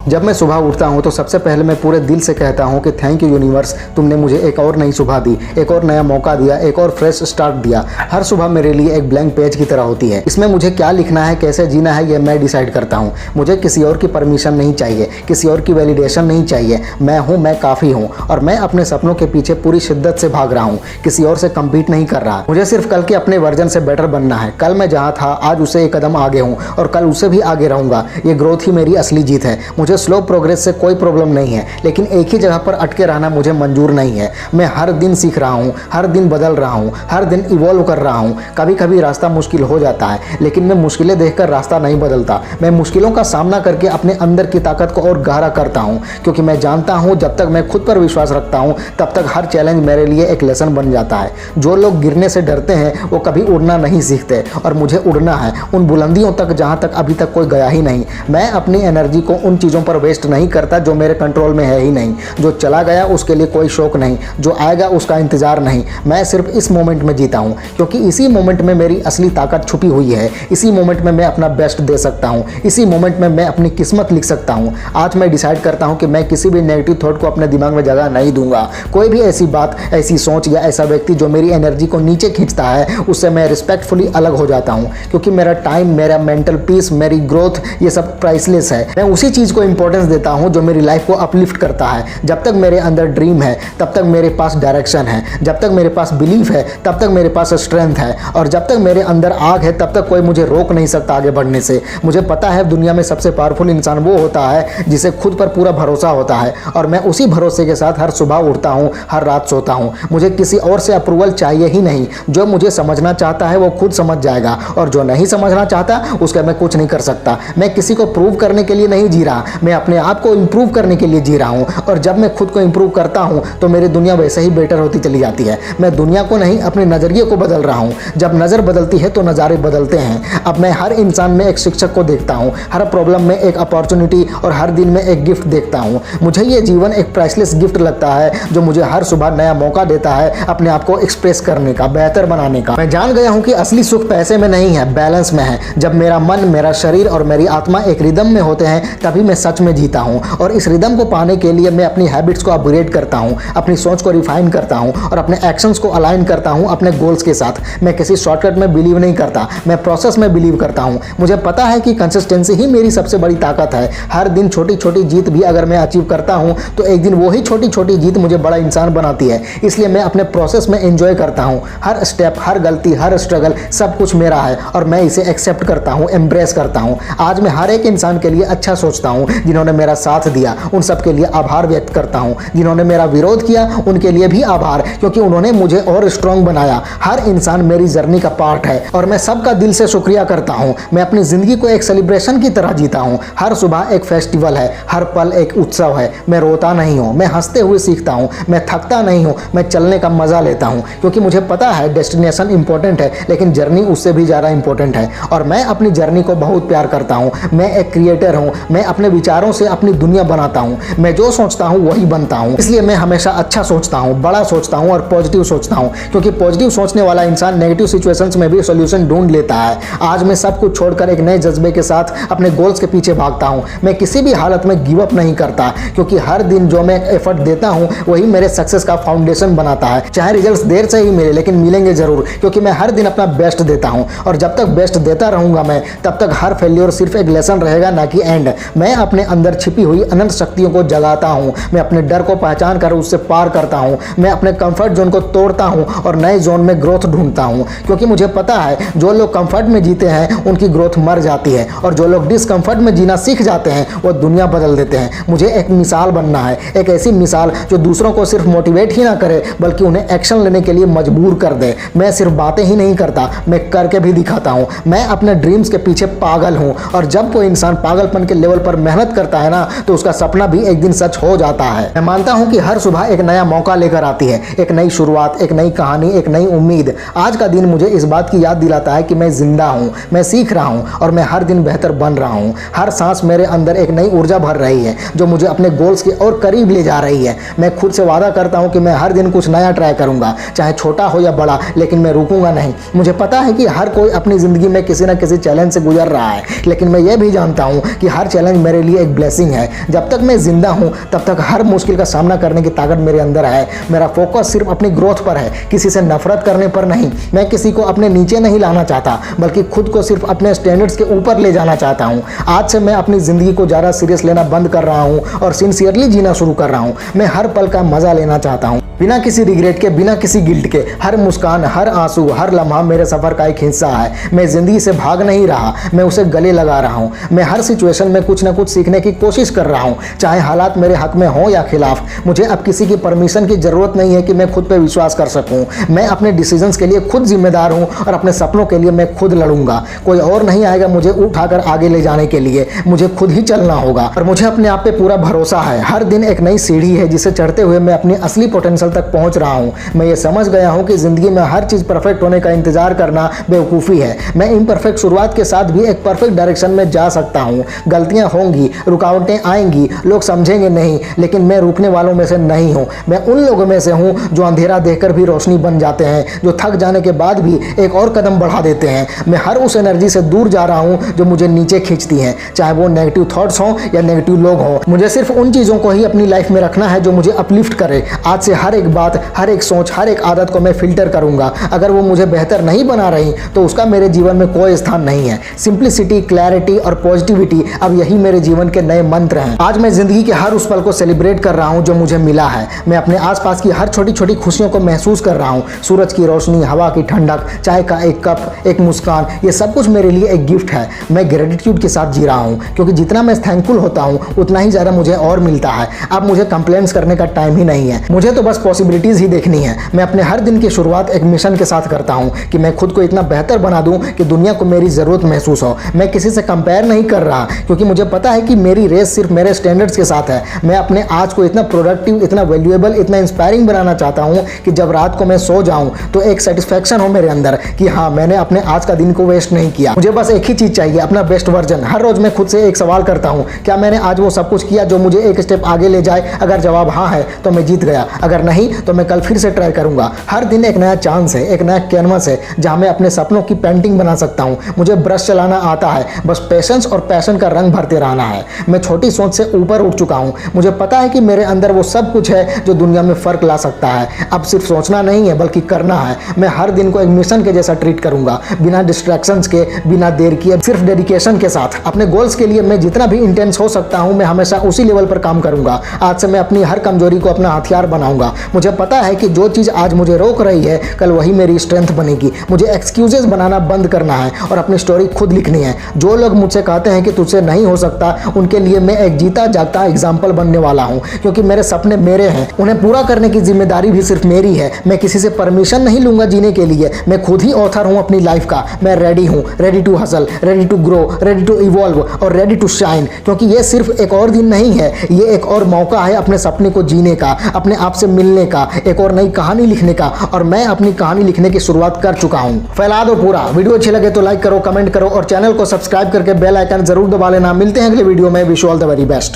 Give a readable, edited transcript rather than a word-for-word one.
जब मैं सुबह उठता हूँ तो सबसे पहले मैं पूरे दिल से कहता हूँ कि थैंक यू यूनिवर्स, तुमने मुझे एक और नई सुबह दी, एक और नया मौका दिया, एक और फ्रेश स्टार्ट दिया। हर सुबह मेरे लिए एक ब्लैंक पेज की तरह होती है। इसमें मुझे क्या लिखना है, कैसे जीना है, ये मैं डिसाइड करता हूँ। मुझे किसी और की परमिशन नहीं चाहिए, किसी और की वैलिडेशन नहीं चाहिए। मैं हूँ, मैं काफ़ी हूँ और मैं अपने सपनों के पीछे पूरी शिद्दत से भाग रहा हूँ, किसी और से कम्पीट नहीं कर रहा। मुझे सिर्फ कल के अपने वर्जन से बेटर बनना है। कल मैं जहाँ था आज उससे एक कदम आगे हूँ और कल उससे भी आगे रहूँगा। ये ग्रोथ ही मेरी असली जीत है। मुझे स्लो प्रोग्रेस से कोई प्रॉब्लम नहीं है, लेकिन एक ही जगह पर अटके रहना मुझे मंजूर नहीं है। मैं हर दिन सीख रहा हूँ, हर दिन बदल रहा हूँ, हर दिन इवॉल्व कर रहा हूँ। कभी कभी रास्ता मुश्किल हो जाता है, लेकिन मैं मुश्किलें देखकर रास्ता नहीं बदलता। मैं मुश्किलों का सामना करके अपने अंदर की ताकत को और गहरा करता हूँ, क्योंकि मैं जानता हूँ जब तक मैं खुद पर विश्वास रखता हूँ तब तक हर चैलेंज मेरे लिए एक लेसन बन जाता है। जो लोग गिरने से डरते हैं वो कभी उड़ना नहीं सीखते, और मुझे उड़ना है उन बुलंदियों तक जहाँ तक अभी तक कोई गया ही नहीं। मैं अपनी एनर्जी को उन चीज़ों पर वेस्ट नहीं करता जो मेरे कंट्रोल में है ही नहीं। जो चला गया उसके लिए कोई शौक नहीं, जो आएगा उसका इंतजार नहीं। मैं सिर्फ इस मोमेंट में जीता हूँ, क्योंकि इसी मोमेंट में मेरी असली ताकत छुपी हुई है। इसी मोमेंट में मैं अपना बेस्ट दे सकता हूँ, इसी मोमेंट में मैं अपनी किस्मत लिख सकता हूँ। आज मैं डिसाइड करता हूँ कि मैं किसी भी नेगेटिव थॉट को अपने दिमाग में जगह नहीं दूंगा। कोई भी ऐसी बात, ऐसी सोच या ऐसा व्यक्ति जो मेरी एनर्जी को नीचे खींचता है, उससे मैं रिस्पेक्टफुली अलग हो जाता हूँ, क्योंकि मेरा टाइम, मेरा मेंटल पीस, मेरी ग्रोथ, ये सब प्राइसलेस है। मैं उसी चीज़ को इंपॉर्टेंस देता हूँ जो मेरी लाइफ को अपलिफ्ट करता है। जब तक मेरे अंदर ड्रीम है तब तक मेरे पास डायरेक्शन है, जब तक मेरे पास बिलीफ है तब तक मेरे पास स्ट्रेंथ है, और जब तक मेरे अंदर आग है तब तक कोई मुझे रोक नहीं सकता आगे बढ़ने से। मुझे पता है दुनिया में सबसे पावरफुल इंसान वो होता है जिसे खुद पर पूरा भरोसा होता है, और मैं उसी भरोसे के साथ हर सुबह उठता हूँ, हर रात सोता हूँ। मुझे किसी और से अप्रूवल चाहिए ही नहीं। जो मुझे समझना चाहता है वो खुद समझ जाएगा, और जो नहीं समझना चाहता उसका मैं कुछ नहीं कर सकता। मैं किसी को प्रूव करने के लिए नहीं जी रहा, मैं अपने आप को इम्प्रूव करने के लिए जी रहा हूँ, और जब मैं खुद को इम्प्रूव करता हूँ तो मेरी दुनिया वैसे ही बेटर होती चली जाती है। मैं दुनिया को नहीं, अपने नज़रिए को बदल रहा हूँ। जब नज़र बदलती है तो नज़ारे बदलते हैं। अब मैं हर इंसान में एक शिक्षक को देखता हूँ, हर प्रॉब्लम में एक अपॉर्चुनिटी और हर दिन में एक गिफ्ट देखता हूँ। मुझे ये जीवन एक प्राइसलेस गिफ्ट लगता है, जो मुझे हर सुबह नया मौका देता है अपने आप को एक्सप्रेस करने का, बेहतर बनाने का। मैं जान गया हूँ कि असली सुख पैसे में नहीं है, बैलेंस में है। जब मेरा मन, मेरा शरीर और मेरी आत्मा एक रिदम में होते हैं तभी मैं सच में जीता हूँ। और इस रिदम को पाने के लिए मैं अपनी हैबिट्स को अपग्रेड करता हूँ, अपनी सोच को रिफाइन करता हूँ और अपने एक्शंस को अलाइन करता हूँ अपने गोल्स के साथ। मैं किसी शॉर्टकट में बिलीव नहीं करता, मैं प्रोसेस में बिलीव करता हूँ। मुझे पता है कि कंसिस्टेंसी ही मेरी सबसे बड़ी ताकत है। हर दिन छोटी छोटी जीत भी अगर मैं अचीव करता हूँ तो एक दिन वही छोटी छोटी जीत मुझे बड़ा इंसान बनाती है। इसलिए मैं अपने प्रोसेस में एंजॉय करता हूँ। हर स्टेप, हर गलती, हर स्ट्रगल, सब कुछ मेरा है और मैं इसे एक्सेप्ट करता हूँ, एम्ब्रेस करता हूँ। आज मैं हर एक इंसान के लिए अच्छा सोचता हूँ जिन्होंने मेरा साथ दिया, उन सब के लिए आभार व्यक्त करता हूँ। जिन्होंने मेरा विरोध किया उनके लिए भी आभार, क्योंकि उन्होंने मुझे और स्ट्रांग बनाया। हर इंसान मेरी जर्नी का पार्ट है और मैं सबका दिल से शुक्रिया करता हूँ। मैं अपनी जिंदगी को एक सेलिब्रेशन की तरह जीता हूँ। हर सुबह एक फेस्टिवल है, हर पल एक उत्सव है। मैं रोता नहीं हूँ, मैं हंसते हुए सीखता हूँ, मैं थकता नहीं हूँ, मैं चलने का मजा लेता हूँ, क्योंकि मुझे पता है डेस्टिनेशन इंपॉर्टेंट है लेकिन जर्नी उससे भी ज़्यादा इंपॉर्टेंट है। और मैं अपनी जर्नी को बहुत प्यार करता हूँ। मैं एक क्रिएटर हूँ, मैं अपने विचारों से अपनी दुनिया बनाता हूँ। मैं जो सोचता हूँ वही बनता हूँ। इसलिए मैं हमेशा अच्छा सोचता हूँ, बड़ा सोचता हूँ और पॉजिटिव सोचता हूँ, क्योंकि पॉजिटिव सोचने वाला इंसान नेगेटिव सिचुएशंस में भी सॉल्यूशन ढूंढ लेता है। आज मैं सब कुछ छोड़कर एक नए जज्बे के साथ अपने गोल्स के पीछे भागता हूँ। मैं किसी भी हालत में गिव अप नहीं करता, क्योंकि हर दिन जो मैं एफर्ट देता हूँ वही मेरे सक्सेस का फाउंडेशन बनाता है। चाहे रिजल्ट्स देर से ही मिले, लेकिन मिलेंगे जरूर, क्योंकि मैं हर दिन अपना बेस्ट देता हूँ। और जब तक बेस्ट देता रहूंगा मैं, तब तक हर फेल्योर सिर्फ एक लेसन रहेगा, ना कि एंड। मैं अपने अंदर छिपी हुई अनंत शक्तियों को जगाता हूँ। मैं अपने डर को पहचान कर उससे पार करता हूँ। मैं अपने कंफर्ट जोन को तोड़ता हूँ और नए जोन में ग्रोथ ढूंढता हूँ, क्योंकि मुझे पता है जो लोग कंफर्ट में जीते हैं उनकी ग्रोथ मर जाती है, और जो लोग डिसकंफर्ट में जीना सीख जाते हैं वो दुनिया बदल देते हैं। मुझे एक मिसाल बनना है, एक ऐसी मिसाल जो दूसरों को सिर्फ मोटिवेट ही ना करे बल्कि उन्हें एक्शन लेने के लिए मजबूर कर दे। मैं सिर्फ बातें ही नहीं करता, मैं करके भी दिखाता हूँ। मैं अपने ड्रीम्स के पीछे पागल हूँ, और जब कोई इंसान पागलपन के लेवल पर मेहनत करता है ना, तो उसका सपना भी एक दिन सच हो जाता है। मैं मानता हूँ कि हर सुबह एक नया मौका लेकर आती है, एक नई शुरुआत, एक नई कहानी, एक नई उम्मीद। आज का दिन मुझे इस बात की याद दिलाता है कि मैं जिंदा हूँ, मैं सीख रहा हूँ और मैं हर दिन बेहतर बन रहा हूँ। हर सांस मेरे अंदर एक नई ऊर्जा भर रही है जो मुझे अपने गोल्स के और करीब ले जा रही है। मैं खुद से वादा करता हूँ कि मैं हर दिन कुछ नया ट्राई करूँगा, चाहे छोटा हो या बड़ा, लेकिन मैं रुकूंगा नहीं। मुझे पता है कि हर कोई अपनी ज़िंदगी में किसी न किसी चैलेंज से गुजर रहा है, लेकिन मैं ये भी जानता हूँ कि हर चैलेंज मेरे लिए लिए एक ब्लेसिंग है। जब तक मैं जिंदा हूँ तब तक हर मुश्किल का सामना करने की ताकत मेरे अंदर है। मेरा फोकस सिर्फ अपनी ग्रोथ पर है, किसी से नफरत करने पर नहीं। मैं किसी को अपने नीचे नहीं लाना चाहता, बल्कि खुद को सिर्फ अपने स्टैंडर्ड्स के ऊपर ले जाना चाहता हूँ। आज से मैं अपनी जिंदगी को ज़्यादा सीरियस लेना बंद कर रहा हूँ और सिंसियरली जीना शुरू कर रहा हूँ। मैं हर पल का मजा लेना चाहता हूँ, बिना किसी रिग्रेट के, बिना किसी गिल्ट के। हर मुस्कान, हर आंसू, हर लम्हा मेरे सफर का एक हिस्सा है। मैं जिंदगी से भाग नहीं रहा, मैं उसे गले लगा रहा हूँ। मैं हर सिचुएशन में कुछ ना कुछ सीखने की कोशिश कर रहा हूँ, चाहे हालात मेरे हक में हो या खिलाफ। मुझे अब किसी की परमिशन की जरूरत नहीं है कि मैं खुद पे विश्वास कर सकूँ। मैं अपने डिसीजंस के लिए खुद जिम्मेदार हूँ और अपने सपनों के लिए मैं खुद लड़ूंगा। कोई और नहीं आएगा मुझे उठाकर आगे ले जाने के लिए, मुझे खुद ही चलना होगा। और मुझे अपने आप पे पूरा भरोसा है। हर दिन एक नई सीढ़ी है जिसे चढ़ते हुए मैं अपनी असली पोटेंशियल तक पहुंच रहा हूं। मैं ये समझ गया हूं कि जिंदगी में हर चीज परफेक्ट होने का इंतजार करना बेवकूफ़ी है। मैं इम्परफेक्ट शुरुआत के साथ भी एक परफेक्ट डायरेक्शन में जा सकता हूं। गलतियां होंगी, रुकावटें आएंगी, लोग समझेंगे नहीं, लेकिन मैं रुकने वालों में से नहीं हूं। मैं उन लोगों में से हूं जो अंधेरा देखकर भी रोशनी बन जाते हैं, जो थक जाने के बाद भी एक और कदम बढ़ा देते हैं। मैं हर उस एनर्जी से दूर जा रहा हूं जो मुझे नीचे खींचती है, चाहे वो नेगेटिव थॉट्स हो या नेगेटिव लोग हो। मुझे सिर्फ उन चीज़ों को ही अपनी लाइफ में रखना है जो मुझे अपलिफ्ट करे। आज से हर एक बात, हर एक सोच, हर एक आदत को मैं फिल्टर करूंगा। अगर वो मुझे बेहतर नहीं बना रही तो उसका मेरे जीवन में कोई स्थान नहीं है। सिंप्लिसिटी, क्लैरिटी और पॉजिटिविटी अब यही मेरे जीवन के नए मंत्र हैं। आज मैं जिंदगी के हर उस पल को सेलिब्रेट कर रहा हूं जो मुझे मिला है। मैं अपने आसपास की हर छोटी छोटी खुशियों को महसूस कर रहा हूं। सूरज की रोशनी, हवा की ठंडक, चाय का एक कप, एक मुस्कान, ये सब कुछ मेरे लिए एक गिफ्ट है। मैं ग्रेटिट्यूड के साथ जी रहा हूं, क्योंकि जितना मैं थैंकफुल होता हूं उतना ही ज़्यादा मुझे और मिलता है। अब मुझे कंप्लेंट्स करने का टाइम ही नहीं है, मुझे तो बस पॉसिबिलिटीज़ ही देखनी है। मैं अपने हर दिन की शुरुआत एक मिशन के साथ करता हूं कि मैं खुद को इतना बेहतर बना दूं कि दुनिया को मेरी ज़रूरत महसूस हो। मैं किसी से कंपेयर नहीं कर रहा, क्योंकि मुझे पता है कि मेरी रेस सिर्फ मेरे स्टैंडर्ड्स के साथ है। मैं अपने आज को इतना प्रोडक्टिव, इतना वैल्यूएबल, इतना इंस्पायरिंग बनाना चाहता हूं कि जब रात को मैं सो जाऊं तो एक सेटिस्फैक्शन हो मेरे अंदर कि हाँ, मैंने अपने आज का दिन को वेस्ट नहीं किया। मुझे बस एक ही चीज़ चाहिए, अपना बेस्ट वर्जन। हर रोज मैं खुद से एक सवाल करता हूँ, क्या मैंने आज वो सब कुछ किया जो मुझे एक स्टेप आगे ले जाए? अगर जवाब हाँ है तो मैं जीत गया, अगर नहीं तो मैं कल फिर से ट्राई करूंगा। हर दिन एक नया चांस है, एक नया कैनवस है जहां मैं अपने सपनों की पेंटिंग बना सकता हूं। मुझे ब्रश चलाना आता है, बस पेशेंस और पैशन का रंग भरते रहना है। मैं छोटी सोच से ऊपर उठ चुका हूं। मुझे पता है कि मेरे अंदर वो सब कुछ है जो दुनिया में फर्क ला सकता है। अब सिर्फ सोचना नहीं है बल्कि करना है। मैं हर दिन को एक मिशन के जैसा ट्रीट करूंगा, बिना डिस्ट्रैक्शंस के, बिना देर किए, सिर्फ डेडिकेशन के साथ। अपने गोल्स के लिए मैं जितना भी इंटेंस हो सकता हूं, मैं हमेशा उसी लेवल पर काम करूंगा। आज से मैं अपनी हर कमजोरी को अपना हथियार बनाऊंगा। मुझे पता है कि जो चीज़ आज मुझे रोक रही है कल वही मेरी स्ट्रेंथ बनेगी। मुझे एक्सक्यूजेस बनाना बंद करना है और अपनी स्टोरी खुद लिखनी है। जो लोग मुझसे कहते हैं कि तुझसे नहीं हो सकता, उनके लिए मैं एक जीता जागता एग्जाम्पल बनने वाला हूँ, क्योंकि मेरे सपने मेरे हैं, उन्हें पूरा करने की जिम्मेदारी भी सिर्फ मेरी है। मैं किसी से परमिशन नहीं लूंगा जीने के लिए। मैं खुद ही ऑथर हूँ अपनी लाइफ का। मैं रेडी हूँ, ready to hustle, ready to grow, ready to evolve और रेडी टू शाइन, क्योंकि ये सिर्फ एक और दिन नहीं है, ये एक और मौका है अपने सपने को जीने का, अपने आप से मिलने का, एक और नई कहानी लिखने का। और मैं अपनी कहानी लिखने की शुरुआत कर चुका हूं। फैला दो पूरा। वीडियो अच्छी लगे तो लाइक करो, कमेंट करो और चैनल को सब्सक्राइब करके बेल आइकन जरूर दबा लेना। मिलते हैं अगले वीडियो में। Wish you all the very best.